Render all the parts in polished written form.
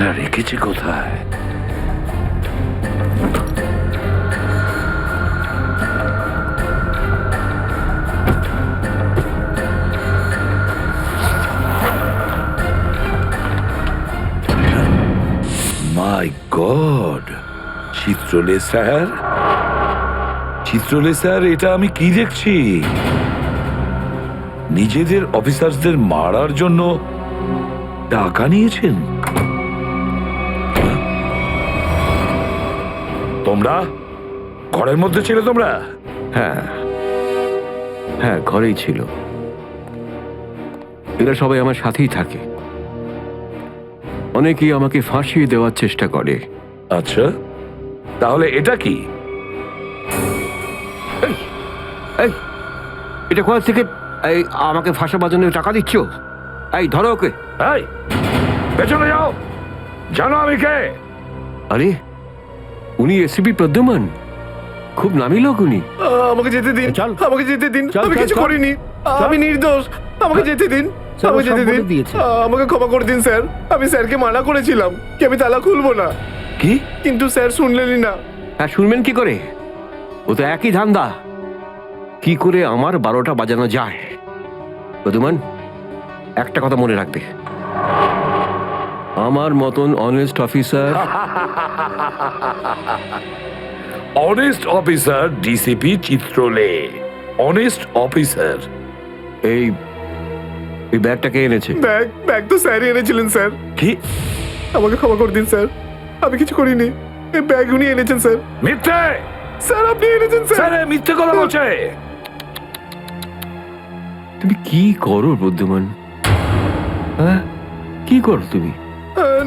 ব্যাগটা রেখেছে কোথায়? মাই গড, চিত্রলে স্যার, চিত্রলে স্যার, এটা আমি কি দেখছি? নিজেদের অফিসারদের মারার জন্য টাকা নিয়েছেন? তোমরা ঘরের মধ্যে ছিলে? তোমরা? হ্যাঁ হ্যাঁ, ঘরেই ছিল। এরা সবাই আমার সাথেই থাকে। অনেকেই আমাকে ফাঁসিয়ে দেওয়ার চেষ্টা করে। আচ্ছা, তাহলে এটা কি? এই, এটা কোথা থেকে এই আমাকে ফাঁসাবার জন্য টাকা দিচ্ছ? এই ধরো ওকে। এই, পেছনে যাও, জানো আমি কে? আরে, উনি এসিপি প্রদ্যুমান, খুব নামি লোক উনি। আমাকে যেতে দিন, চল। আমাকে যেতে দিন, চল, আমি চল, কিছু চল। করিনি, আমি নির্দোষ, আমাকে যেতে দিন, স্যার, ও আমাকে সব যেতে বলে দিন, দিয়েছে। আমাকে ক্ষমা করে দিন স্যার। আমি স্যারকে মানা করেছিলাম কি আমি তালা খুলবো না, কি? কিন্তু স্যার শুনলেনই না। হ্যাঁ, শুনবেন কি করে? ও তো একই ধান্দা, কি করে আমার 12টা বাজানো যায়। প্রদ্যুমান, একটা কথা মনে রাখবে, আমার মতন honest officer, honest officer DCP Chitrole, honest officer. এই ব্যাগটাকে এনেছে। ব্যাগ তো স্যারই এনেছিলেন স্যার, কি? আমাকে ক্ষমা করে দিন স্যার, আমি কিছু করিনি, এই ব্যাগ উনি এনেছেন স্যার। মিথ্যে! স্যার আপনি এনেছেন স্যার। স্যার, এ মিথ্যে কথা বলছে। তুমি কি করো প্রদ্যুমান? হ্যাঁ, কি করো তুমি?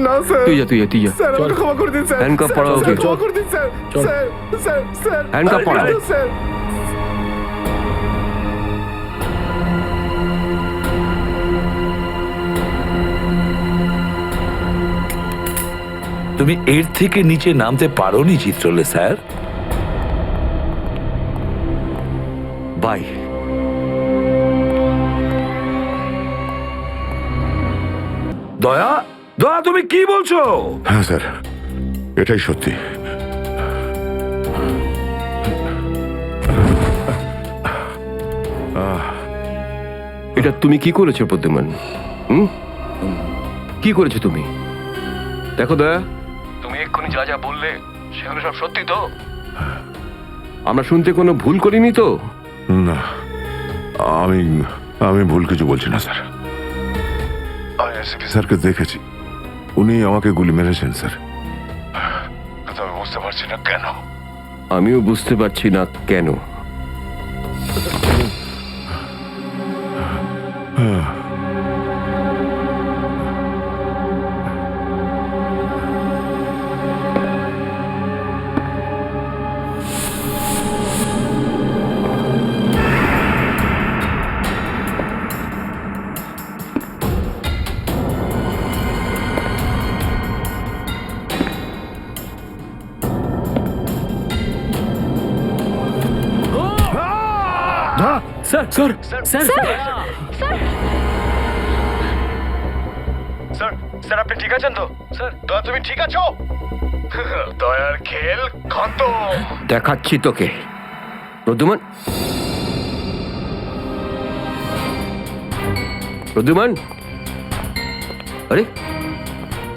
না স্যার, তুই যা, তুই যা, তুই যা। স্যার আমাকে ক্ষমা করে দিন স্যার, হ্যান্ডকাফ স্যার, পরাও স্যার, ওকে। ক্ষমা করে দিন sir, sir, sir, sir, handcuff আরে, পরাও। স্যার। তুমি এর থেকে নিচে নামতে পারোনি চিত্রলে স্যার। বাই। দয়া, দয়া, তুমি কি বলছো? হ্যাঁ স্যার, এটাই সত্যি। এটা তুমি কি করেছো প্রদ্যুমান? কি করেছো তুমি? দেখো দয়া, তুমি এক্ষুনি যা যা বললে সেগুলো সব সত্যি তো? আমরা শুনতে কোনো ভুল করিনি তো? না, আমি আমি ভুল কিছু বলছি না স্যার। আমি এসপি স্যারকে দেখেছি, উনি আমাকে গুলি মেরেছেন স্যার, কিন্তু আমি বুঝতে পারছি না কেন। আমিও বুঝতে পারছি না কেন। স্যার, স্যার, স্যার, স্যার আপনি ঠিক আছেন তো? স্যার, দয়া তুমি ঠিক আছো? দয়ার খেল খতম। দেখাচ্ছি তোকে প্রদ্যুমান। প্রদ্যুমান, আরে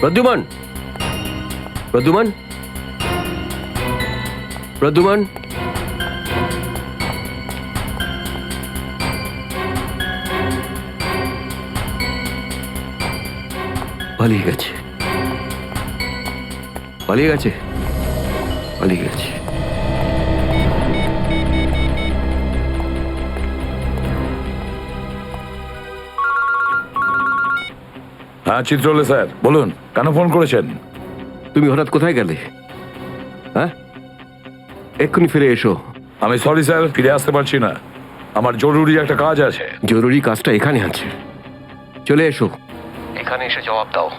প্রদ্যুমান, প্রদ্যুমান, প্রদ্যুমান, পালিয়ে গেছে, পালিয়ে গেছে, পালিয়ে গেছে। হ্যাঁ চিত্রলে স্যার, বলুন, কেন ফোন করেছেন? তুমি হঠাৎ কোথায় গেলে? হ্যাঁ, এক্ষুনি ফিরে এসো। আমি সরি স্যার, ফিরে আসতে পারছি না, আমার জরুরি একটা কাজ আছে। জরুরি কাজটা এখানে আছে, চলে এসো। এখানে এসে জবাব দাও।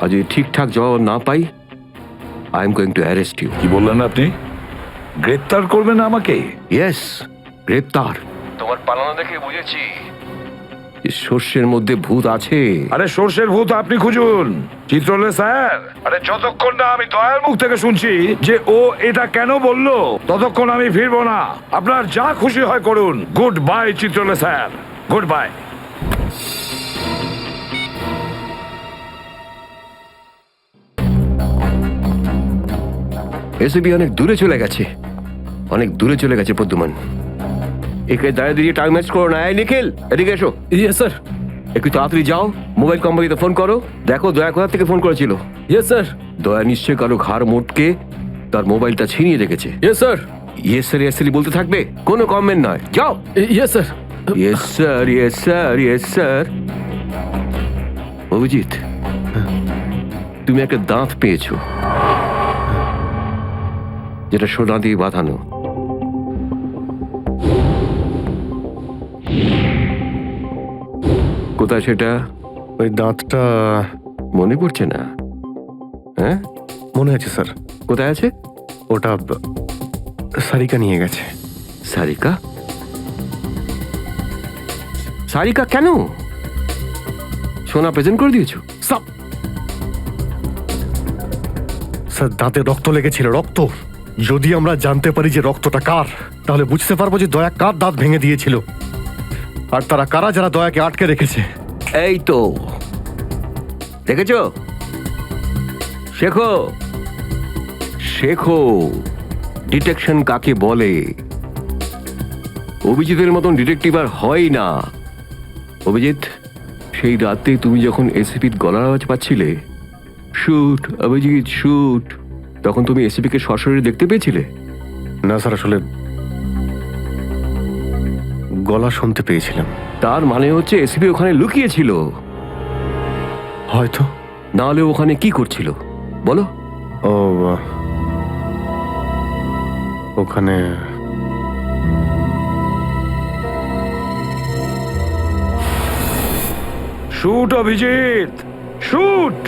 আর যদি ঠিকঠাক জবাব না পাই, I am going to arrest you. কি বললেন আপনি? গ্রেপ্তার করবেন আমাকে? ইয়েস, গ্রেপ্তার। তোমার পালানো দেখে বুঝেছি সর্ষের মধ্যে ভূত আছে। আরে সর্ষের ভূত আপনি খুঁজুন চিত্রলে স্যার। আরে যতক্ষণ না আমি দয়ার মুখ থেকে শুনছি যে ও এটা কেন বললো, ততক্ষণ আমি ফিরবো না। আপনার যা খুশি হয় করুন। Goodbye Chitrole sir, goodbye. এসবি অনেক দূরে চলে গেছে, অনেক দূরে চলে গেছে প্রদ্যুমান। একে দাঁড়িয়ে দিয়ে টাইম ম্যাচ করো না। এই নিখিল, এদিকে এসো। Yes sir. একটু তাড়াতাড়ি যাও, মোবাইল কোম্পানিতে ফোন করো, দেখো দয়া কোথা থেকে ফোন করেছিল। Yes sir. দয়া নিশ্চয় কারো ঘাড় মোটকে তার মোবাইলটা ছিনিয়ে রেখেছে। Yes sir. Yes sir yes sir বলতে থাকবে, কোনো কমেন্ট নয়। যাও। Yes sir. Yes sir yes sir yes sir. Abhijit, তুমি একটা দাঁত পেয়েছো, যেটা সোনা দিয়ে বাঁধানো। কোথায় সেটা? ওই দাঁতটা মনে পড়ছে না? হ্যাঁ, মনে আছে স্যার। কোথায় আছে? ওটা সারিকা নিয়ে গেছে। সারিকা? সারিকা কেন? সোনা প্রেজেন্ট করে দিয়েছো? স্যার দাঁতে রক্ত লেগেছিল, রক্ত। যদি আমরা জানতে পারি যে রক্তটা কার, তাহলে বুঝতে পারবো যে দয়া কার দাঁত ভেঙে দিয়েছিল, আর তারা কারা যারা দয়াকে আটকে রেখেছে। এই তো দেখেছো, শেখো শেখো ডিটেকশন কাকে বলে। অভিজিতের মতন ডিটেকটিভ আর হয় না। অভিজিৎ, সেই রাতে তুমি যখন এসিপির গলার আওয়াজ পাচ্ছিলে, শুট অভিজিৎ শুট, তখন তুমি এসিপিকে সরাসরি দেখতে পেয়েছিলে? না স্যার, আসলে গলা শুনতে পেয়েছিলাম। তার মানে হচ্ছে এসিপি ওখানে লুকিয়েছিল। হয়তো। নাহলে ওখানে কি করছিল বলো? ও ওখানে shoot Abhijit, shoot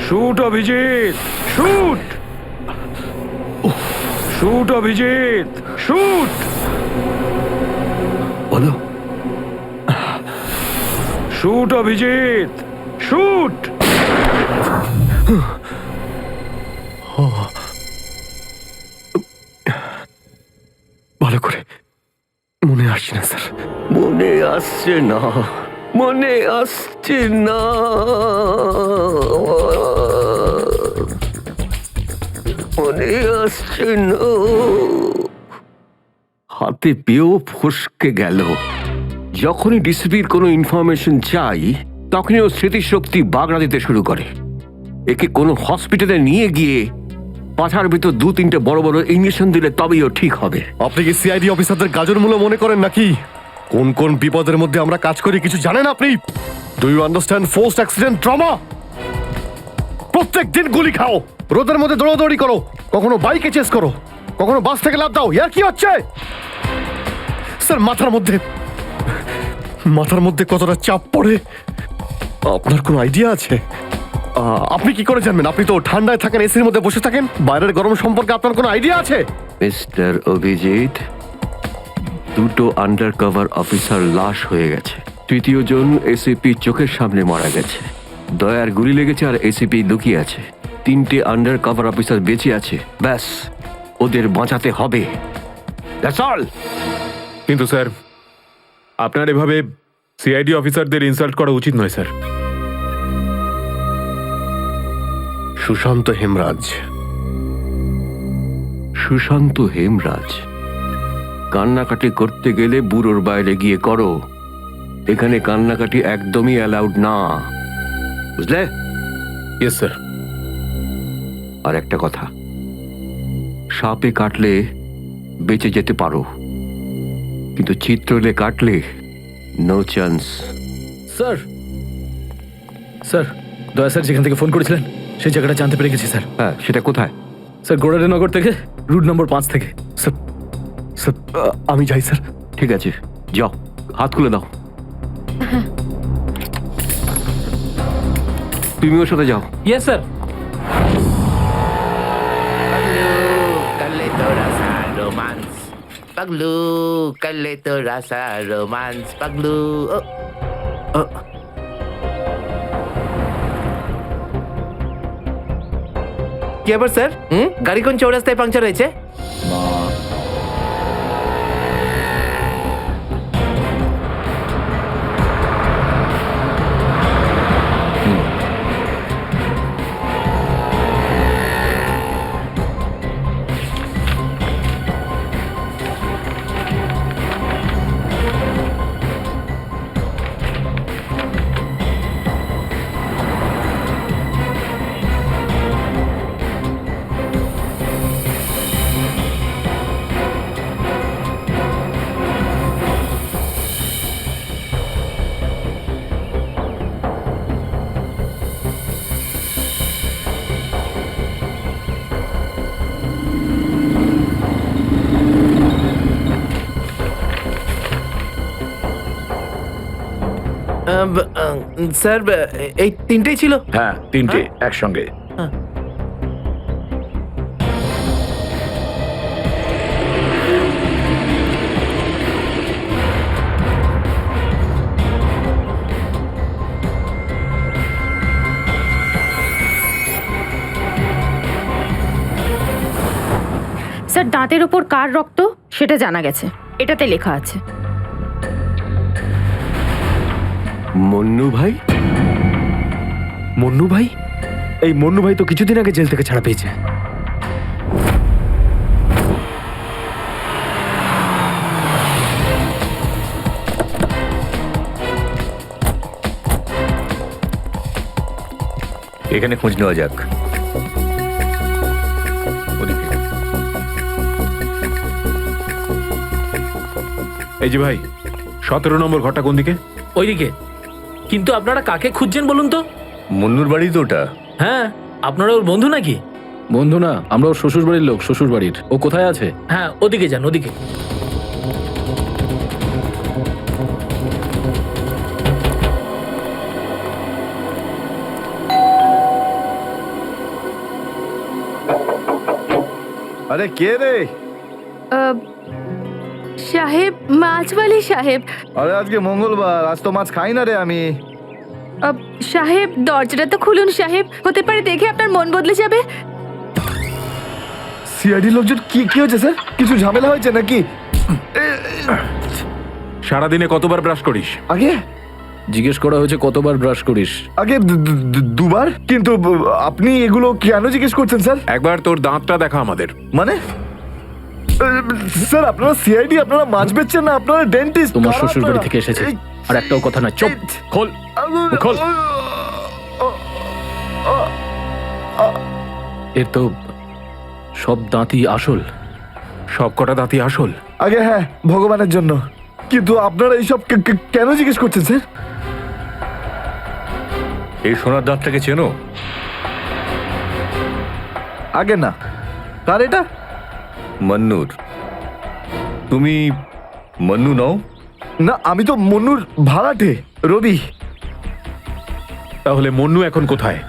shoot Abhijit, shoot shoot Abhijit, shoot বলো। Shoot Abhijit, shoot. ভালো করে মনে আসছে না স্যার। মনে আসছে না, মনে আসছে না। মনে আসছে না। হাতে পেয়েও ফসকে গেল। যখনই ডিসিপির কোনো ইনফরমেশন চাই, তখনই ও স্মৃতিশক্তি বাগড়া দিতে শুরু করে। একে কোনো হসপিটালে নিয়ে গিয়ে পাছার ভিতর 2-3টে বড় বড় ইঞ্জেকশন দিলে তবেই ও ঠিক হবে। আপনি কি সিআইডি অফিসারদের গাজর মূল্য মনে করেন নাকি? কোন কোন বিপদের মধ্যে আমরা কাজ করি কিছু জানেন আপনি? Do you understand forced accident trauma? প্রত্যেক দিন গুলি খাও, রোদের মধ্যে দৌড়াদৌড়ি করো, কখনো বাইকে চেস করো, কখনো বাস থেকে লাফ দাও। ইয়ার কি হচ্ছে স্যার? মাথার মধ্যে কতটা চাপ পড়ে আপনার কোনো আইডিয়া আছে? আপনি কি করে জানবেন? আপনি তো ঠান্ডায় থাকেন, এসির মধ্যে বসে থাকেন। বাইরের গরম সম্পর্কে আপনার কোনো আইডিয়া আছে? মিস্টার অভিজিৎ, 2টো আন্ডার কভার অফিসার লাশ হয়ে গেছে। 3য় জন এসিপি চোখের সামনে মারা গেছে। দয়ার গুলি লেগেছে আর এসিপি লুকিয়ে আছে। 3টে আন্ডার কভার অফিসার বেঁচে আছে। ব্যাস, ওদের বাঁচাতে হবে। That's all. কিন্তু স্যার, আপনার এভাবে সিআইডি অফিসারদের ইনসাল্ট করা উচিত নয় স্যার। সুশান্ত হেমরাজ। সুশান্ত হেমরাজ? কান্নাকাটি করতে গেলে বুড়োর বাইরে গিয়ে করো। এখানে কান্নাকাটি একদমই অ্যালাউড না, বুঝলে? Yes sir. আর একটা কথা, সাপে কাটলে বেঁচে যেতে পারো, কিন্তু চিত্রলে কাটলে নো চান্স। স্যার, স্যার, দয়া স্যার যেখান থেকে ফোন করেছিলেন সেই জায়গাটা জানতে পেরে গেছি স্যার। হ্যাঁ, সেটা কোথায়? স্যার, গোড়ারেনগর থেকে, রুট নম্বর 5 থেকে। স্যার, স্যার আমি যাই স্যার। ঠিক আছে, যাও, হাত খুলে দাও। তুমি ওর সাথে যাও। Yes sir. पगलू कर ले थोड़ा सा रोमांस पगलू কি আবার স্যার গাড়ি কোন চৌরাস্তায় পাংচার হয়েছে? স্যার এই তিনটেই ছিল। হ্যাঁ, তিনটে একসঙ্গে। স্যার দাঁতের ওপর কার রক্ত সেটা জানা গেছে, এটাতে লেখা আছে। মন্নু ভাই? মন্নু ভাই? এই মন্নু ভাই তো কিছুদিন আগে জেল থেকে ছাড়া পেয়েছে। এখানে খোঁজ নেওয়া যাক। এই যে ভাই, 17 নম্বর ঘরটা কোন দিকে? ওইদিকে। কিন্তু আপনারা কাকে খুঁজছেন বলুন তো? মন্নুর বাড়ি তো ওটা। হ্যাঁ, আপনারা ওর বন্ধু নাকি? বন্ধু না, আমরা ওর শ্বশুর বাড়ির লোক। শ্বশুর বাড়ির। ও কোথায় আছে? হ্যাঁ, ওদিকে যান, ওদিকে। আরে কে রে? সাহেব, মাছওয়ালি সাহেব। আরে আজকে মঙ্গলবার, আজ তো মাছ খাই না রে আমি। সাহেব দরজাটা তো খুলুন সাহেব, হতে পারে দেখে আপনার মন বদলে যাবে। সিআইডি লোকজন কি কি হয়েছে স্যার? কিছু ঝামেলা হয়েছে নাকি? সারাদিনে কতবার ব্রাশ করিস? আগে জিজ্ঞেস করা হয়েছে কতবার ব্রাশ করিস। আগে দুবার। কিন্তু আপনি এগুলো কেন জিজ্ঞেস করছেন স্যার? একবার তোর দাঁতটা দেখা আমাদের। মানে স্যার আপনারা সিআইডি, আপনারা মাছ বেচছেন না, আপনারা ডেন্টিস্ট। তোমার শ্বশুর বাড়ি থেকে এসেছে, আর একটাও কথা না। চুপ, খোল খোল। এর তো সব দাঁতই আসল। সব কটা দাঁতই আসল? আগে হ্যাঁ, ভগবানের জন্য। কিন্তু আপনারা এইসব কেন জিজ্ঞেস করছেন স্যার? এই সোনার দাঁতটাকে চেনো? আগে না। কার এটা? মন্নুর। তুমি মন্নু নও? না, আমি তো মন্নুর ভাড়াটে, রবি। তাহলে মন্নু এখন কোথায়?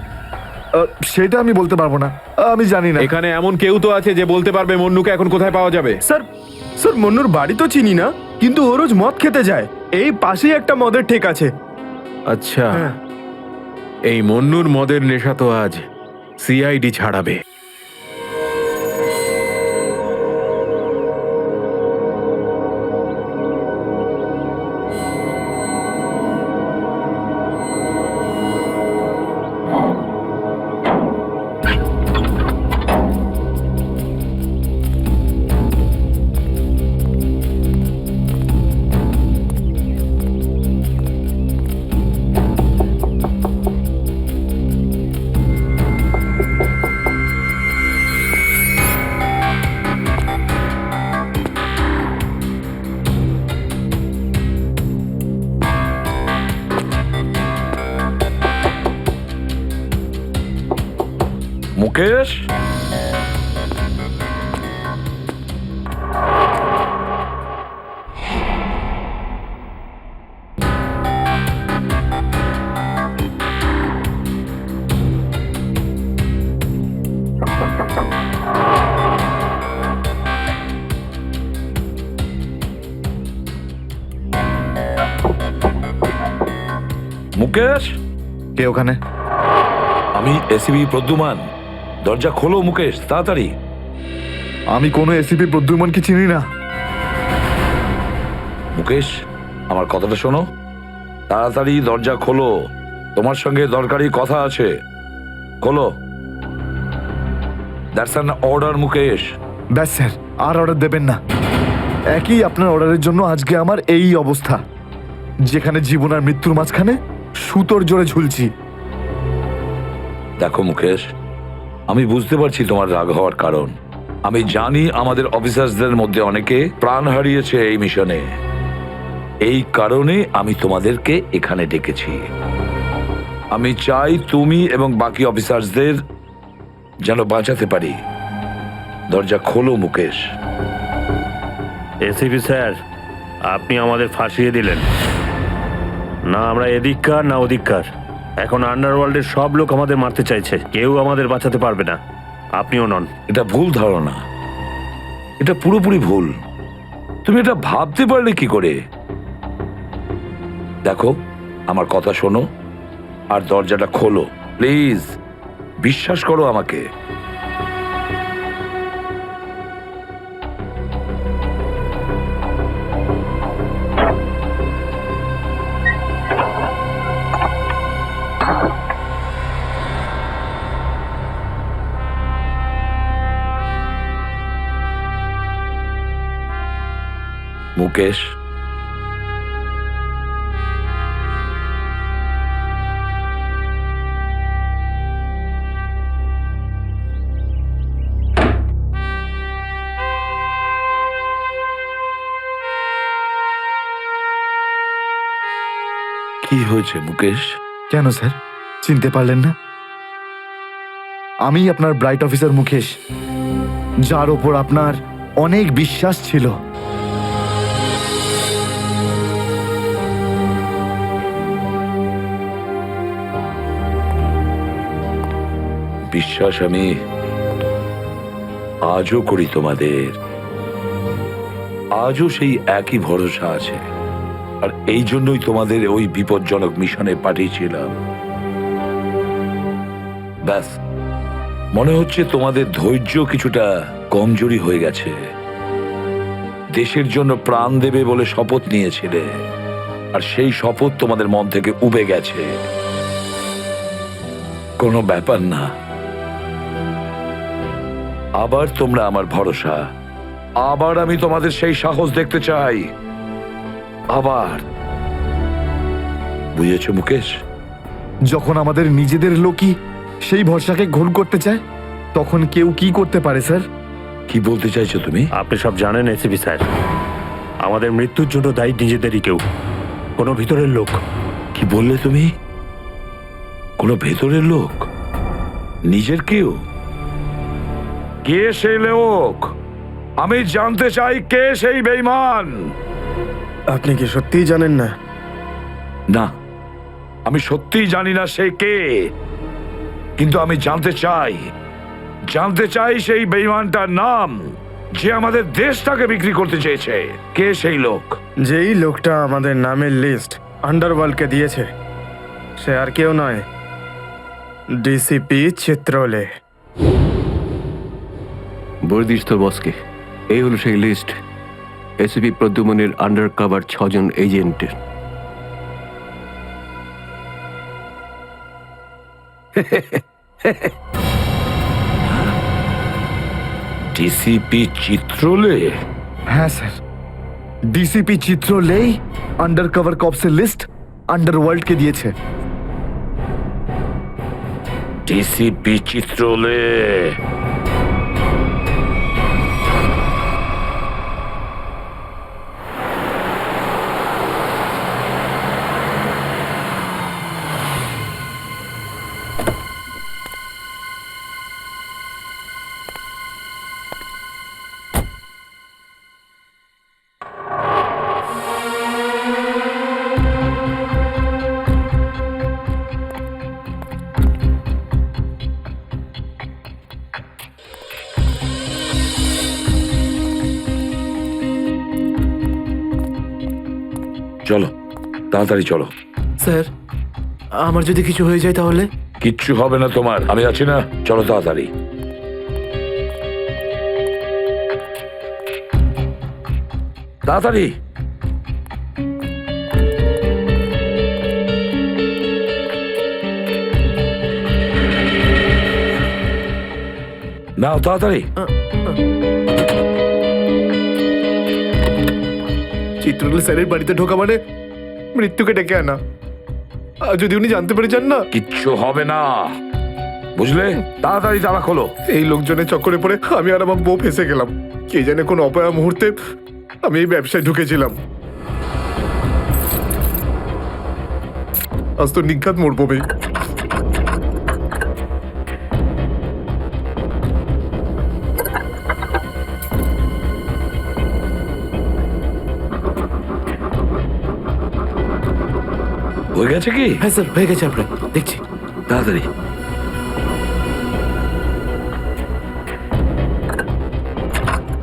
সেটা আমি বলতে পারবো না, আমি জানি না। এখানে এমন কেউ তো আছে যে বলতে পারবে মন্নুকে এখন কোথায় পাওয়া যাবে? স্যার, মন্নুর বাড়ি তো চিনি না, কিন্তু ও রোজ মদ খেতে যায়। এই পাশেই একটা মদের ঠেক আছে। আচ্ছা, এই মন্নুর মদের নেশা তো আজ সিআইডি ছাড়াবে। মুকেশ, মুকেশ, কে ওখানে? আমি এসিবি প্রদ্যুমান। দরজা খোলো মুকেশ, তাড়াতাড়ি। আমি কোনো এসিপি প্রদ্যুমানকে চিনি না। মুকেশ, আমার কথাটা শোনো, তাড়াতাড়ি দরজা খোলো, তোমার সঙ্গে দরকারি কথা আছে। খোলো। That's an order Mukesh. ব্যাস স্যার, আর অর্ডার দেবেন না। একই আপনার অর্ডারের জন্য আজকে আমার এই অবস্থা, যেখানে জীবন আর মৃত্যুর মাঝখানে সুতোর জোরে ঝুলছি। দেখো মুকেশ, আমি বুঝতে পারছি তোমার রাগ হওয়ার কারণ। আমি জানি আমাদের অফিসারদের মধ্যে অনেকে প্রাণ হারিয়েছে এই মিশনে। এই কারণে আমি তোমাদেরকে এখানে ডেকেছি। আমি চাই তুমি এবং বাকি অফিসারদের যেন বাঁচাতে পারি। দরজা খোলো মুকেশ। এসিপি স্যার, আপনি আমাদের ফাঁসিয়ে দিলেন। না আমরা এদিককার না ওদিককার, এখন আন্ডারওয়ার্ল্ডের সব লোক আমাদের মারতে চাইছে, কেউ আমাদের বাঁচাতে পারবে না, আপনিও নন। এটা ভুল ধারণা, এটা পুরোপুরি ভুল। তুমি এটা ভাবতে পারলে কি করে? দেখো, আমার কথা শোনো আর দরজাটা খোলো প্লিজ। বিশ্বাস করো আমাকে। মুকেশ, কি হয়েছে মুকেশ? কেন স্যার, চিনতে পারলেন না? আমি আপনার ব্রাইট অফিসার মুকেশ, যার ওপর আপনার অনেক বিশ্বাস ছিল। বিশ্বাস আমি আজও করি তোমাদের। আজও সেই একই ভরসা আছে, আর এই জন্যই তোমাদের ওই বিপজ্জনক মিশনে পাঠিয়েছিলাম। ব্যাস, মনে হচ্ছে তোমাদের ধৈর্য কিছুটা কমজোরি হয়ে গেছে। দেশের জন্য প্রাণ দেবে বলে শপথ নিয়েছিলে, আর সেই শপথ তোমাদের মন থেকে উবে গেছে। কোনো ব্যাপার না, আবার তোমরা আমার ভরসা। আবার আমি তোমাদের সেই সাহস দেখতে চাই। আবার। বুঝেছো মুকেশ? যখন আমাদের নিজেদের লোকই সেই ভরসাকে ঘোল করতে চায়, তখন কেউ কি করতে পারে স্যার? কি বলতে চাইছো তুমি? আপনি সব জানেন এসিপি স্যার, আমাদের মৃত্যুর জন্য দায়ী নিজেদেরই কেউ, কোনো ভিতরের লোক। কি বললে তুমি? কোনো ভেতরের লোক? নিজের কেউ? কে সেই লোক? আমি জানতে চাই কে সেই বেঈমান। আপনি কি সত্যিই জানেন না? না, আমি সত্যিই জানি না সে কে, কিন্তু আমি জানতে চাই সেই বেঈমানটার নাম, যে আমাদের দেশটাকে বিক্রি করতে চেয়েছে। কে সেই লোক? যেই লোকটা আমাদের নামের লিস্ট আন্ডারওয়ার্ল্ডকে দিয়েছে, সে আর কেউ নয়, ডিসিপি চিত্রলে। বর্দিস তো বসকে, এই হলো সেই লিস্ট এসিপি প্রদ্যুমনের আন্ডার কভার 6 জন এজেন্টের। ডিসিপি চিত্রলে? হ্যাঁ স্যার, ডিসিপি চিত্রলেই আন্ডার কভার কপসের লিস্ট আন্ডারওয়ার্ল্ডকে দিয়েছে। ডিসিপি চিত্রলে? চলো, তাড়াতাড়ি চলো। স্যার, আমার যদি কিছু হয়ে যায় তাহলে? কিচ্ছু হবে না তোমার, আমি আছি না। চলো তাড়াতাড়ি। তাড়াতাড়ি। নাও তাড়াতাড়ি। চিত্রলের স্যারের বাড়িতে ঢোকা মানে মৃত্যুকে ডেকে আনা। আর যদি উনি জানতে পেরে যান না, কিচ্ছু হবে না, বুঝলে? তাড়াতাড়ি তালা খোলো। এই লোকজনের চক্করে পড়ে আমি আর আমার বউ ফেসে গেলাম। কে জানে কোন অপয়া মুহূর্তে আমি এই ব্যবসায় ঢুকেছিলাম। আজ তো নিঘাত মরবো বে। হয়ে গেছে কি? হ্যাঁ স্যার, হয়ে গেছে আপনার, দেখছি। তাড়াতাড়ি।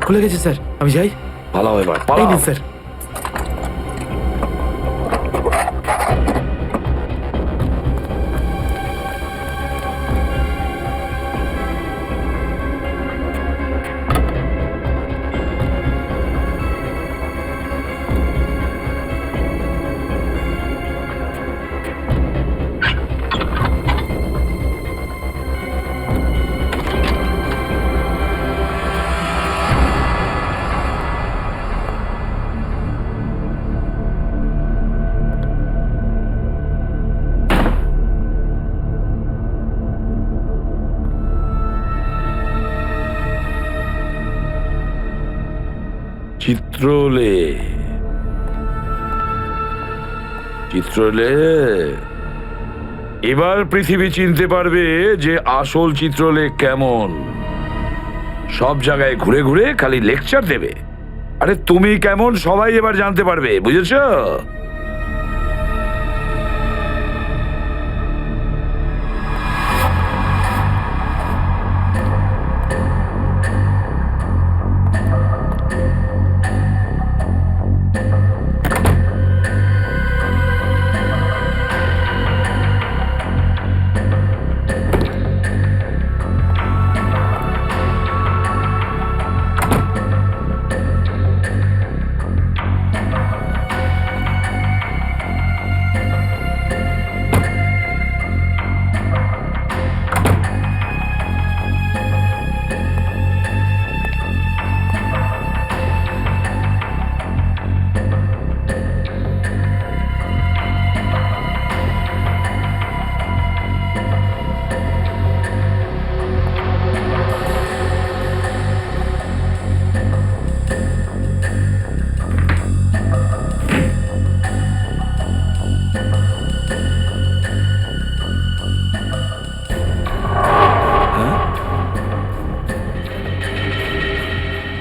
খুলে গেছে স্যার, আমি যাই। পালাও এবার, এই পালাও। নিন স্যার। চিত্রলে, চিত্রলে, এবার পৃথিবী চিনতে পারবে যে আসল চিত্রলে কেমন। সব জায়গায় ঘুরে ঘুরে খালি লেকচার দেবে। আরে তুমি কেমন সবাই এবার জানতে পারবে, বুঝেছো?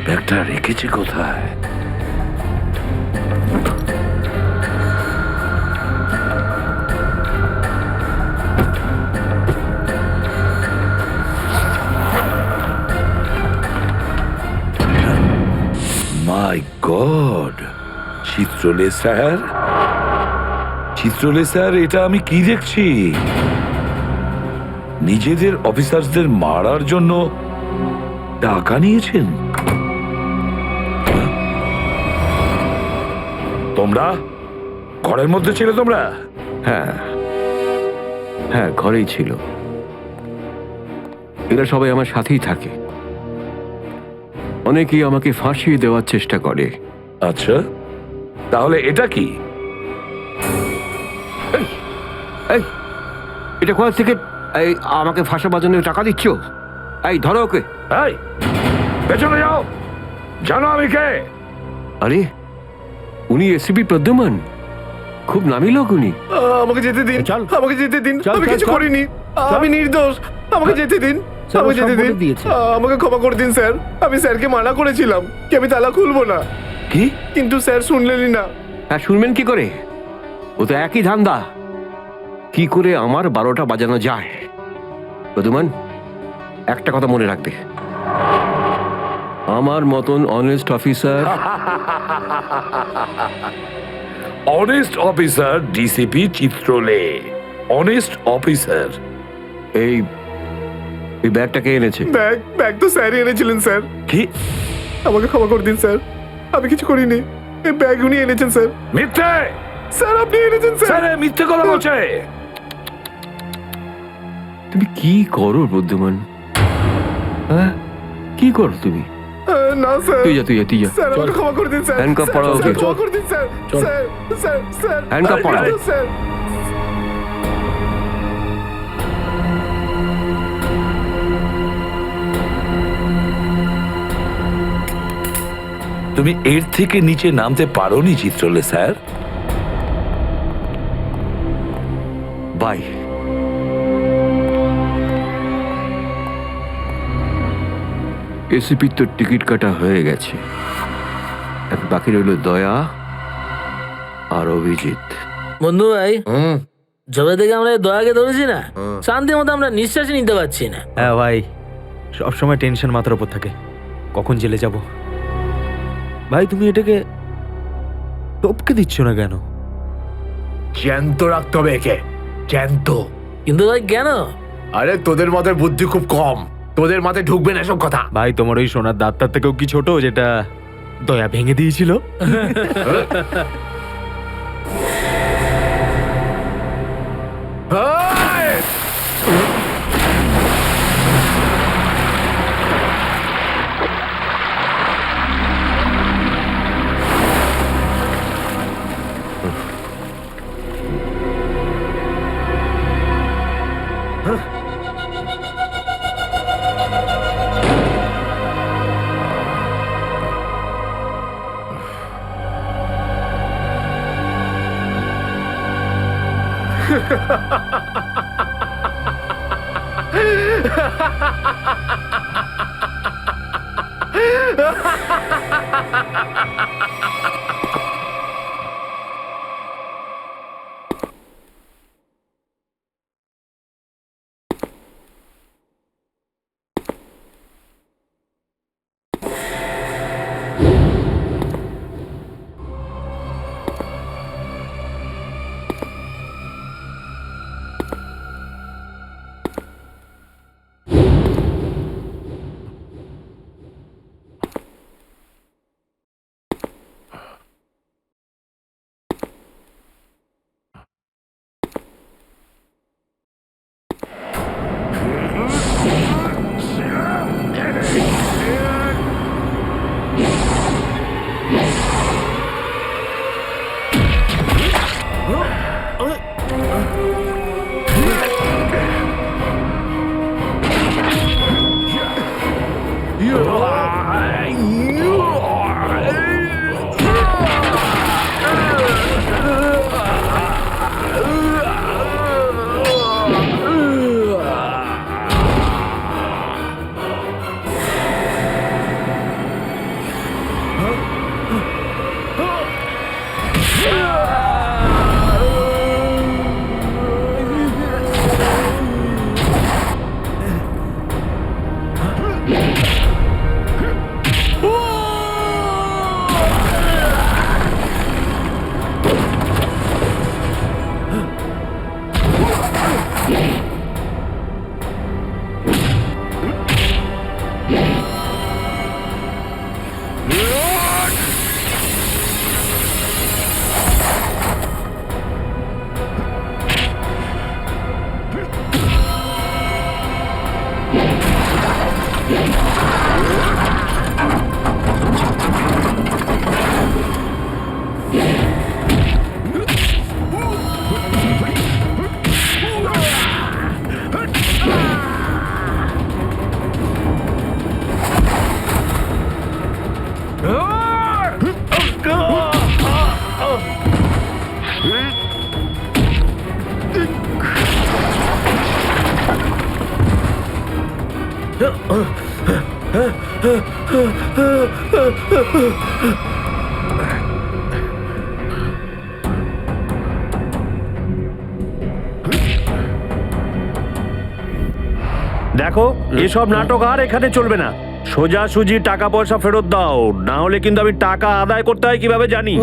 ব্যাগটা রেখেছি কোথায়? মাই গড, চিত্রলে স্যার, চিত্রলে স্যার, এটা আমি কি দেখছি? নিজেদের অফিসারদের মারার জন্য টাকা নিয়েছেন তোমরা? ঘরের মধ্যে ছিল তোমরা? হ্যাঁ হ্যাঁ, ঘরেই ছিল। এরা সবাই আমার সাথেই থাকে। অনেকেই আমাকে ফাঁসিয়ে দেওয়ার চেষ্টা করে। আচ্ছা, তাহলে এটা কি? এই, এটা কোথা থেকে এই আমাকে ফাঁসাবার জন্য টাকা দিচ্ছ? এই ধরো ওকে। এই, পেছনে যাও, জানো আমি কে? আরে, উনি এসিপি প্রদ্যুমান, খুব নামি লোক উনি। আমাকে যেতে দিন, চল। আমাকে যেতে দিন। চল, আমি চল, কিছু চল। করিনি, আমি নির্দোষ। আমাকে যেতে দিন, স্যার, ও আমাকে সব যেতে দিন। বলে দিয়েছে। আমাকে ক্ষমা করে দিন স্যার। আমি স্যারকে মানা করেছিলাম কি আমি তালা খুলবো না, কি? কিন্তু স্যার শুনলেনই না। হ্যাঁ, শুনবেন কি করে? ও তো একই ধান্দা। কি করে আমার 12টা বাজানো যায়? প্রদ্যুমান, একটা কথা মনে রাখবে, আমার মতন honest officer, honest officer DCP Chitrole, honest officer. এই এই ব্যাগটা কে এনেছে? ব্যাগ তো স্যারই এনেছিলেন স্যার। কি আমাকে ক্ষমা করে দিন স্যার, আমি কিছু করিনি। এই ব্যাগ উনি এনেছেন স্যার। মিথ্যে! স্যার আপনি এনেছেন স্যার। স্যার এ মিথ্যে কথা বলছে। তুমি কি করো বুদ্ধিমান? হ্যাঁ, কি করো তুমি? না স্যার, তুই যা, তুই যা, তুই যা। স্যার আমাকে ক্ষমা করে দিন স্যার। হ্যান্ডকাফ স্যার, পরাও স্যার, ওকে। ক্ষমা করে দিন স্যার। চল। স্যার স্যার স্যার হ্যান্ডকাফ পরাও। স্যার। তুমি এর থেকে নিচে নামতে পারোনি চিত্রলে স্যার। বাই। এসিপির তো টিকিট কাটা হয়ে গেছে, এখন বাকি রইল দয়া আর অভিজিৎ। বন্ধু ভাই, যবে থেকে আমরা এই দয়াকে ধরেছি না, শান্তি মতো আমরা নিঃশ্বাসই নিতে পারছি না। হ্যাঁ ভাই, সবসময় টেনশন মাথার উপর থাকে, কখন জেলে যাব। ভাই তুমি এটাকে টপকে দিচ্ছ না কেন? জ্যান্ত রাখতে হবে একে, জ্যান্ত। কিন্তু ভাই কেন? আরে তোদের মাথায় বুদ্ধি খুব কম, তোদের মাথায় ঢুকবে না এসব কথা। ভাই তোমার ওই সোনার দাঁতটার থেকেও কি ছোট যেটা দয়া ভেঙে দিয়েছিল? দেখো, এসব নাটক আর এখানে চলবে না। সোজাসুজি টাকা পয়সা ফেরত দাও, না হলে কিন্তু আমি টাকা আদায় করতে হয় কিভাবে জানি।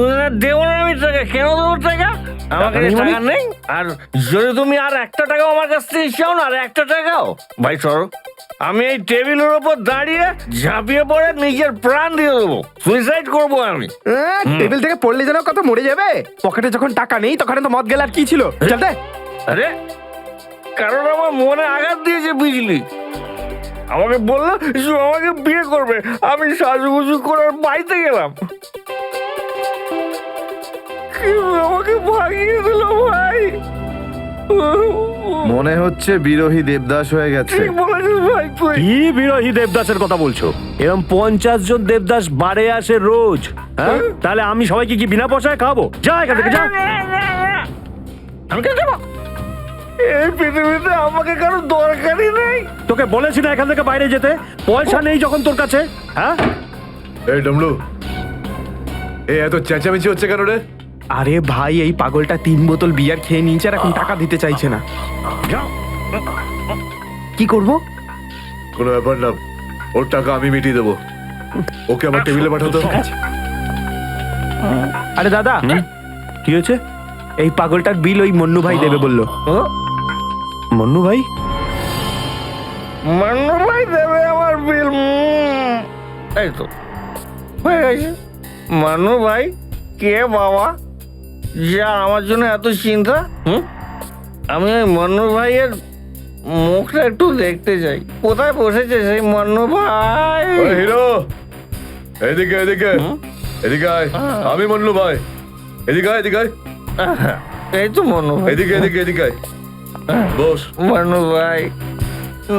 দেবো না আমি টাকা, কেন দেবো টাকা? আমাকে টাকা নেই, আর যদি তুমি আর একটা টাকাও আমার কাছ থেকে চাও না, আর একটা টাকাও, ভাই সরো, আমি এই টেবিলের উপর দাঁড়িয়ে ঝাঁপিয়ে পড়ে নিজের প্রাণ দিয়ে দেবো, সুইসাইড করবো আমি। টেবিল থেকে পড়লে যেন কত মরে যাবে। পকেটে যখন টাকা নেই তখন তো মদ গেলে আর কি ছিল। চল দে। আরে কারণ আমার মনে আঘাত দিয়েছে বিজলি, আমাকে বললো যে আমাকে বিয়ে করবে, আমি সাজুগুজু করে ওর বাড়িতে গেলাম, কিন্তু আমাকে ভাগিয়ে দিল ভাই। মনে হচ্ছে বিরোহী দেবদাস হয়ে গেছে। ঠিক বলেছিস ভাই তুই। কি বিরোহী দেবদাসের কথা বলছো? এরকম 50 জন দেবদাস বাড়ে আসে রোজ, হ্যাঁ? তাহলে আমি সবাইকে কি বিনা পয়সায় খাবো? যা এখান থেকে যা। আমি কেন যাবো? এই পৃথিবীতে আমাকে কারো দরকারই নেই। তোকে বলেছি না এখান থেকে বাইরে যেতে? পয়সা নেই যখন তোর কাছে, হ্যাঁ? এই ডমলু, এই এত চেঁচামেচি হচ্ছে কেন রে? আরে ভাই, এই পাগলটা 3 বোতল বিয়ার খেয়ে নিয়েছে আর এখন টাকা দিতে চাইছে না। কি করব? কোনো ব্যাপার না, ওর টাকা আমি মিটিয়ে দেবো। ওকে আমার টেবিলে পাঠাতো। আরে দাদা, কি হয়েছে? এই পাগলটার বিল ওই মন্নু ভাই দেবে বললো। মন্নু ভাই? মান্নু ভাই দেবে আমার বিল? এই তো হয়ে গেছে। মান্নু ভাই কে বাবা, যা আমার জন্য এত চিন্তা? আমি ওই মান্নু ভাইয়ের মুখটা একটু দেখতে চাই, কোথায় বসেছে সেই মান্নু ভাই? ওই হিরো, এদিকে এদিকে এদিকে আয়। আমি মন্নু ভাই, এদিকে আয়, এদিকে আয়। এই তো মান্নু ভাই, এদিকে এদিকে এদিকে আয়। বস। মান্নু ভাই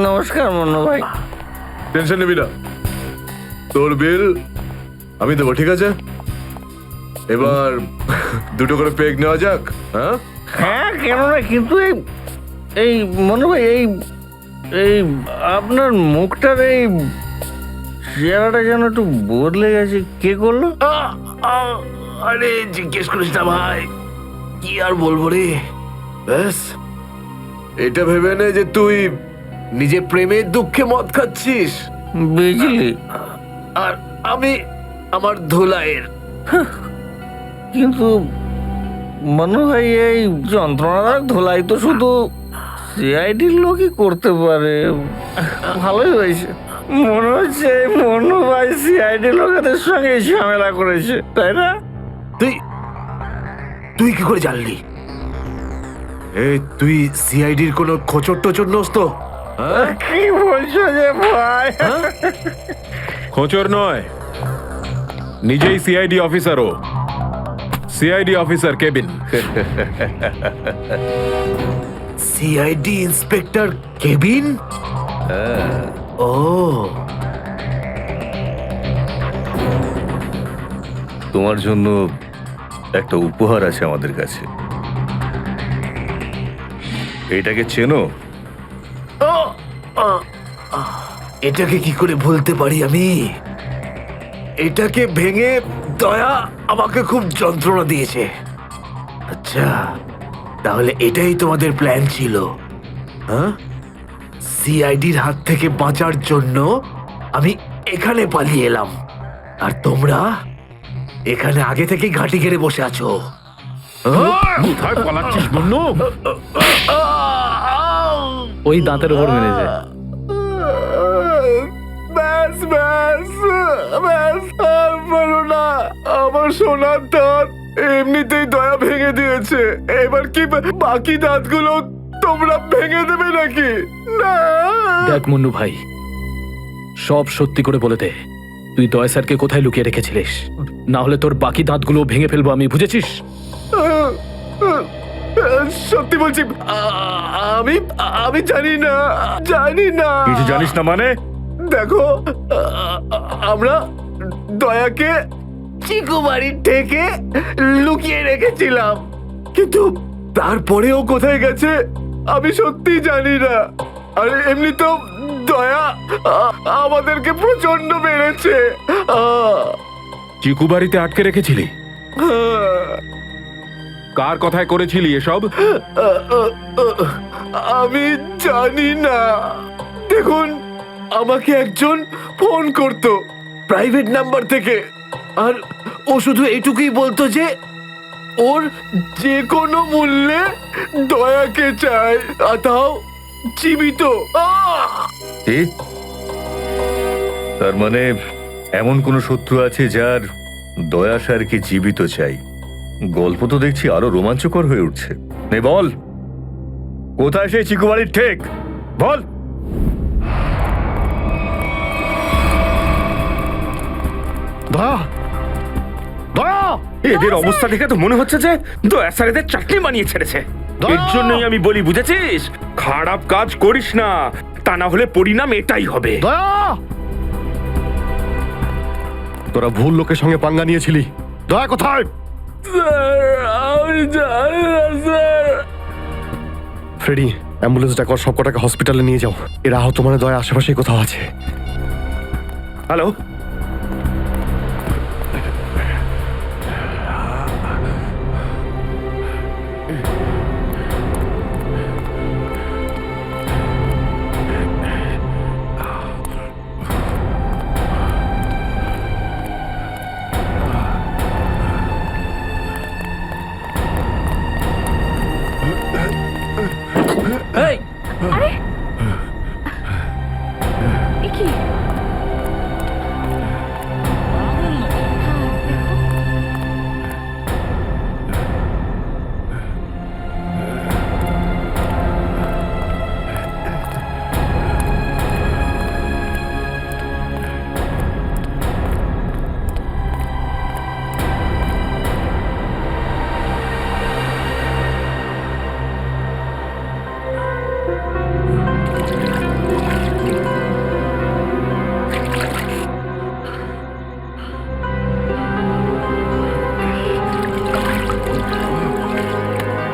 নমস্কার। মান্নু ভাই টেনশন নিবি না, তোর বিল আমি দেবো, ঠিক আছে? এবার দুটো করে পেগ নেওয়া যাক। হ্যাঁ হ্যাঁ, কেন না, কিন্তু এই মনে ভাই এই আপনার মুখটার এই চেহারাটা যেন একটু বদলে গেছে। কে করলো? আরে জিজ্ঞেস করিস না ভাই, কি আর বলবো রে। ব্যাস, এটা ভেবে নে যে তুই নিজে প্রেমের দুঃখে মদ খাচ্ছিস, বিজলি, আর আমি আমার ধুলাইয়ের। কিন্তু মনে হয় এই যন্ত্রণাদায়ক ধোলাই তো শুধু সিআইডির লোকই করতে পারে। ভালোই হয়েছে, মনে হচ্ছে মনু ভাই সিআইডি লোকেদের সঙ্গে ঝামেলা করেছে, তাই না? তুই তুই কি করে জানলি? তুই সিআইডির কোনো খোঁচর টোচর নোস তো? কি বলছো যে ভাই? খোঁচর নয়, নিজেই সিআইডি অফিসারও। CID officer cabin. CID inspector cabin? ও, তোমার জন্য একটা উপহার আছে আমাদের কাছে। এটাকে চেনো? এটাকে কি করে ভুলতে পারি আমি? এটাকে ভেঙে দয়া আমাকে খুব যন্ত্রণা দিয়েছে। আচ্ছা, তাহলে এটাই তোমাদের প্ল্যান ছিল, হ্যাঁ? সিআইডির হাত থেকে বাঁচার জন্য আমি এখানে পালিয়ে এলাম, আর তোমরা এখানে আগে থেকে ঘাঁটি ঘেরে বসে আছো। কোথায় পালাচ্ছিস বন্যু? ওই দাঁতের উপর মেরেছে। ব্যাস ব্যাস ব্যাস, আর বলো না। আমার সোনার দাঁত এমনিতেই দয়া ভেঙে দিয়েছে, এবার কি বাকি দাঁতগুলো তোমরা ভেঙে দেবে নাকি? না। দেখ মুন্নু ভাই, সব সত্যি করে বলে দে, তুই দয়া স্যারকে কোথায় লুকিয়ে রেখেছিলিস? না হলে তোর বাকি দাঁতগুলো ভেঙে ফেলবো আমি, বুঝেছিস? সত্যি বলছি, আমি আমি জানি না, জানি না। কিছু জানিস না মানে? দেখো, আমরা দয়াকে চিকু বাড়ির থেকে লুকিয়ে রেখেছিলাম, কিন্তু তারপরেও কোথায় গেছে আমি সত্যি জানি না। আর এমনিতেও দয়া আমাদেরকে প্রচন্ড মেরেছে। চিকু বাড়িতে আটকে রেখেছিলি? কার কথায় করেছিলি এসব? আমি জানি না। দেখুন, আমাকে একজন ফোন করতো প্রাইভেট নাম্বার থেকে, আর ও শুধু এইটুকুই বলতো যে ওর যে কোনো মূল্যে দয়াকে চাই, তাও জীবিত। তার মানে এমন কোন শত্রু আছে যার দয়া স্যারকে জীবিত চাই? গল্প তো দেখছি আরো রোমাঞ্চকর হয়ে উঠছে। নে বল, কোথায় সেই চিকু বাড়ির ঠেক? বল। দয়া, দয়া, এদের অবস্থা দেখে তো মনে হচ্ছে যে দয়া স্যার এদের চাটনি বানিয়ে ছেড়েছে। এর জন্যই আমি বলি, বুঝেছিস, খারাপ কাজ করিস না, তা না হলে পরিণাম এটাই হবে। দয়া, তোরা ভুল লোকের সঙ্গে পাঙ্গা নিয়েছিলি। দয়া কোথায়? ফ্রেডি, অ্যাম্বুলেন্স ডাকো, সব কটাকে হসপিটালে নিয়ে যাও। এরা আহত মানে দয়া আশেপাশে কোথাও আছে। হ্যালো, আরে এ কি?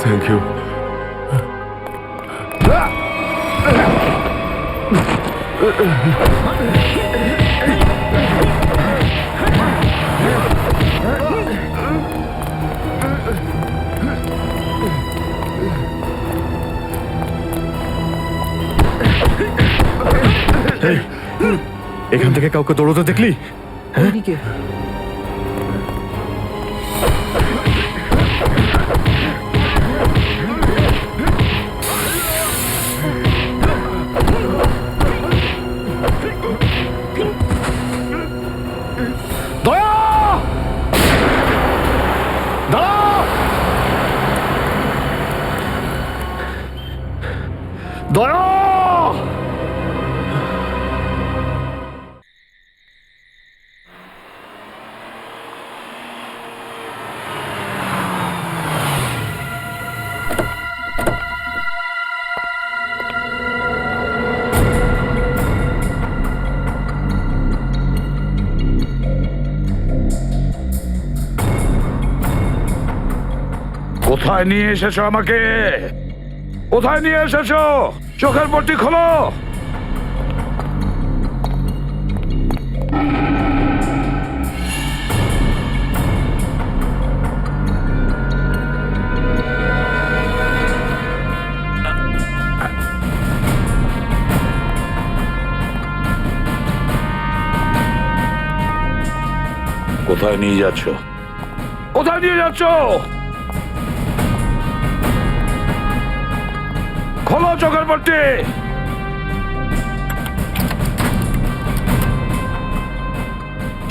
Thank you. এখান থেকে কাউকে দৌড়তে দেখলি? দয়া, দাঁড়াও! দয়া, কোথায় নিয়ে এসেছো আমাকে? কোথায় নিয়ে এসেছো? চোখের পট্টি খোলো। কোথায় নিয়ে যাচ্ছ? কোথায় নিয়ে যাচ্ছ? খোলো চোখের পট্টি।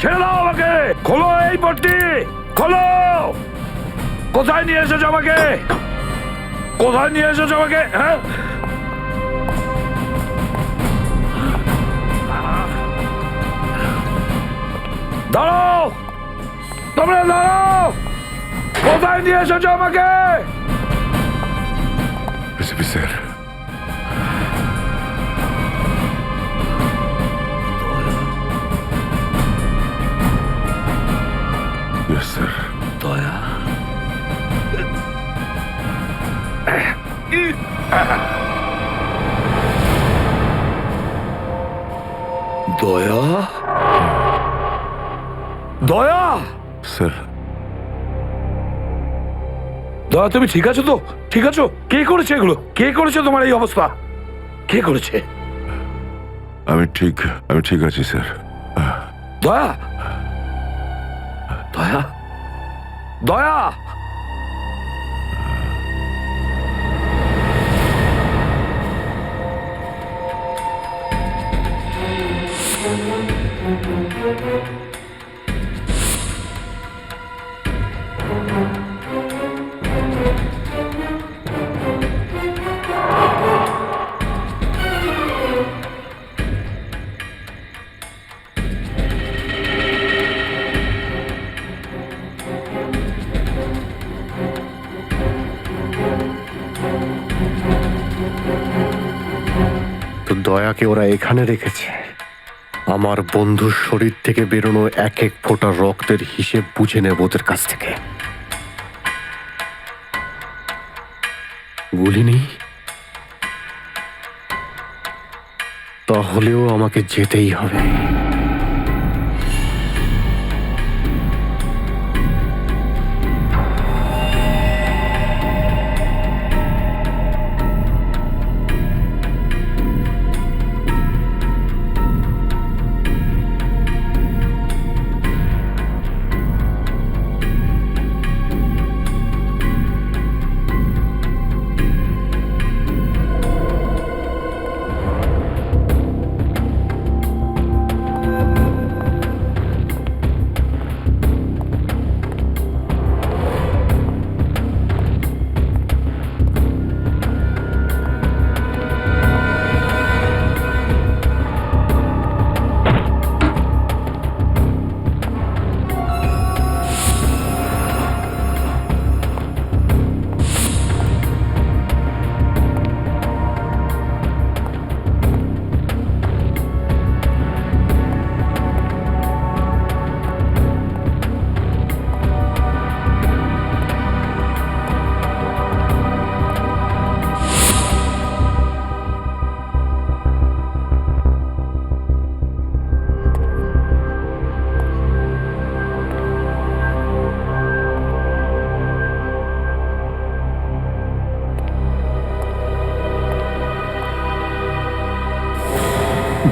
ছেড়ে দাও আমাকে। খোলো এই পট্টি, খোলো। কোথায় নিয়ে এসেছো আমাকে? কোথায় নিয়ে এসেছো আমাকে? হ্যাঁ, দাঁড়াও, তোমরা দাঁড়াও। কোথায় নিয়ে এসেছো আমাকে? SP sir, yes sir. দয়া, দয়া, দয়া, স্যার, দয়া, তুমি ঠিক আছো তো? ঠিক আছো? কে করেছে এগুলো? কে করেছে তোমার এই অবস্থা? কে করেছে? আমি ঠিক আছি স্যার। দয়া, দয়া, দয়া, তো দয়াকে ওরা এখানে রেখেছে আমার বন্ধুর শরীর থেকে বেরোনো এক এক ফোঁটা রক্তের হিসেব বুঝে নেব ওদের কাছ থেকে। গুলি নেই, তাহলেও আমাকে যেতেই হবে।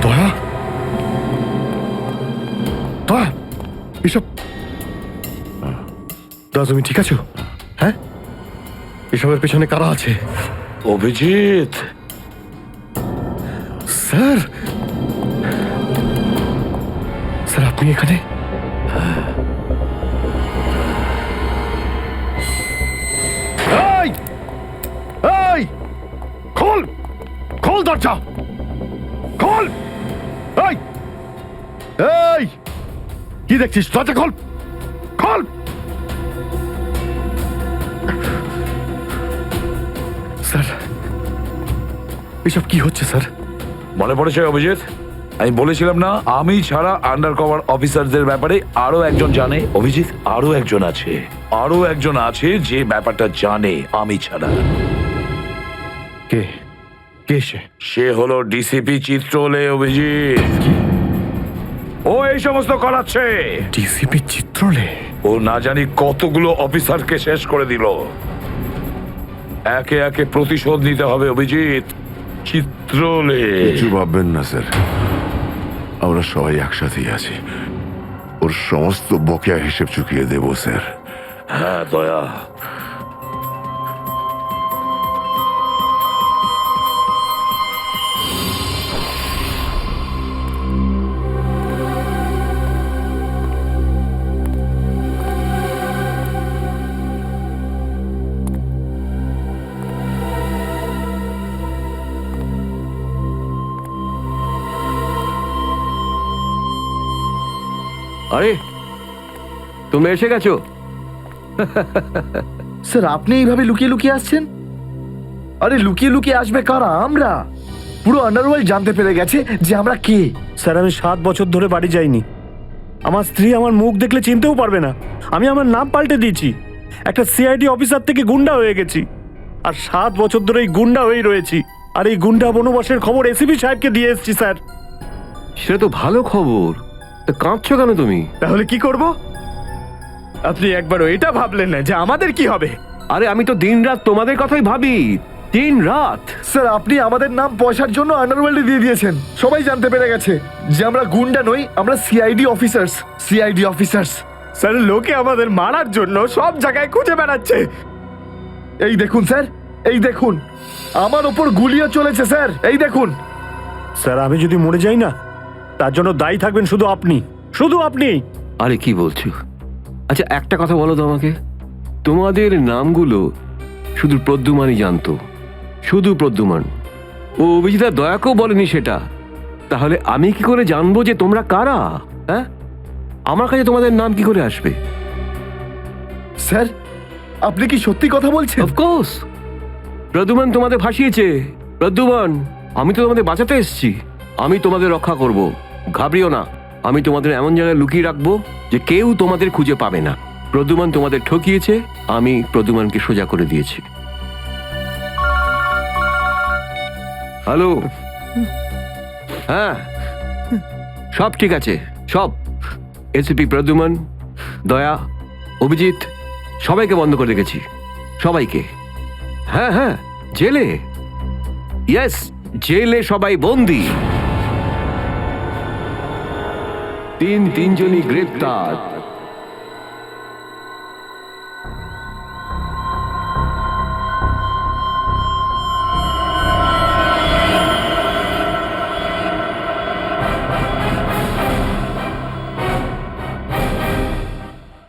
দয়া, দয়া, এসব দয়া, তুমি ঠিক আছো? হ্যাঁ, এসবের পেছনে কারা আছে? অভিজিৎ, স্যার, স্যার আপনি এখানে? এই, এই, খোল, খোল দরজা, খোল! এই, এই, কি দেখছিস? দরজা খোল, খোল! স্যার, এসব কি হচ্ছে স্যার? মনে পড়েছে অভিজিৎ? আমি বলেছিলাম না, আমি ছাড়া আন্ডার কভার অফিসারদের ব্যাপারে আরো একজন জানে। অভিজিৎ, আরো একজন আছে, আরো একজন আছে যে ব্যাপারটা জানে আমি ছাড়া। কে? কে সে? সে হলো ডিসিপি চিত্রলে। অভিজিৎ, ও এই সমস্ত করাচ্ছে। ডিসিপি চিত্রলে? ও না জানি কতগুলো অফিসারকে শেষ করে দিল। একে একে প্রতিশোধ নিতে হবে অভিজিৎ। চিত্রলে, কিছু ভাববেন না স্যার, আমরা সবাই একসাথেই আছি। ওর সমস্ত বকেয়া হিসেব চুকিয়ে দেবো স্যার। হ্যাঁ দয়া, আরে তুমি এসে গেছো? স্যার, আপনি এইভাবে লুকিয়ে লুকিয়ে আসছেন? আরে লুকিয়ে লুকিয়ে আসবে কারা? আমরা। পুরো আন্ডারওয়ার্ল্ড জানতে পেরে গেছে যে আমরা কে। স্যার, আমি 7 বছর ধরে বাড়ি যাইনি। আমার স্ত্রী আমার মুখ দেখলে চিনতেও পারবে না। আমি আমার নাম পাল্টে দিয়েছি, একটা সিআইডি অফিসার থেকে গুন্ডা হয়ে গেছি। আর 7 বছর ধরে এই গুন্ডা হয়েই রয়েছি। আর এই গুন্ডা বনবাসের খবর এসিপি সাহেবকে দিয়ে এসেছি স্যার। সেটা তো ভালো খবর, তা কাঁদছো কেন তুমি? তাহলে কি করব? আপনি একবারও এটা ভাবলেন না যে আমাদের কি হবে? আরে আমি তো দিনরাত তোমাদের কথাই ভাবি, দিনরাত। স্যার, আপনি আমাদের নাম পয়সার জন্য আন্ডারওয়ার্ল্ডে দিয়ে দিয়েছেন। সবাই জানতে পেরে গেছে যে আমরা গুন্ডা নই, আমরা CID officers. CID officers. Sir, লোকে আমাদের মারার জন্য সব জায়গায় খুঁজে বেড়াচ্ছে। এই দেখুন স্যার, এই দেখুন, আমার ওপর গুলিও চলেছে স্যার। এই দেখুন স্যার, আমি যদি মরে যাই না, তার জন্য দায়ী থাকবেন শুধু আপনি, শুধু আপনি। আরে কি বলছো? আচ্ছা একটা কথা বলো তো আমাকে, তোমাদের নামগুলো শুধু প্রদ্যুমানই জানতো, শুধু প্রদ্যুমান। ও অভিজিৎ দয়াকেও বলেনি সেটা। তাহলে আমি কি করে জানবো যে তোমরা কারা? হ্যাঁ, আমার কাছে তোমাদের নাম কি করে আসবে? স্যার, আপনি কি সত্যি কথা বলছেন? অফকোর্স, প্রদ্যুমান তোমাদের ভাসিয়েছে। প্রদ্যুমান, আমি তো তোমাদের বাঁচাতে এসেছি, আমি তোমাদের রক্ষা করব, ঘাবড়িও না। আমি তোমাদের এমন জায়গায় লুকিয়ে রাখবো যে কেউ তোমাদের খুঁজে পাবে না। প্রদ্যুমান তোমাদের ঠকিয়েছে, আমি প্রদ্যুমানকে সোজা করে দিয়েছি। হ্যালো, হ্যাঁ সব ঠিক আছে, সব। এসিপি প্রদ্যুমান, দয়া, অভিজিৎ সবাইকে বন্ধ করে রেখেছি, সবাইকে। হ্যাঁ হ্যাঁ, জেলে, ইয়েস, জেলে সবাই বন্দি। তিনজনই গ্রেপ্তার।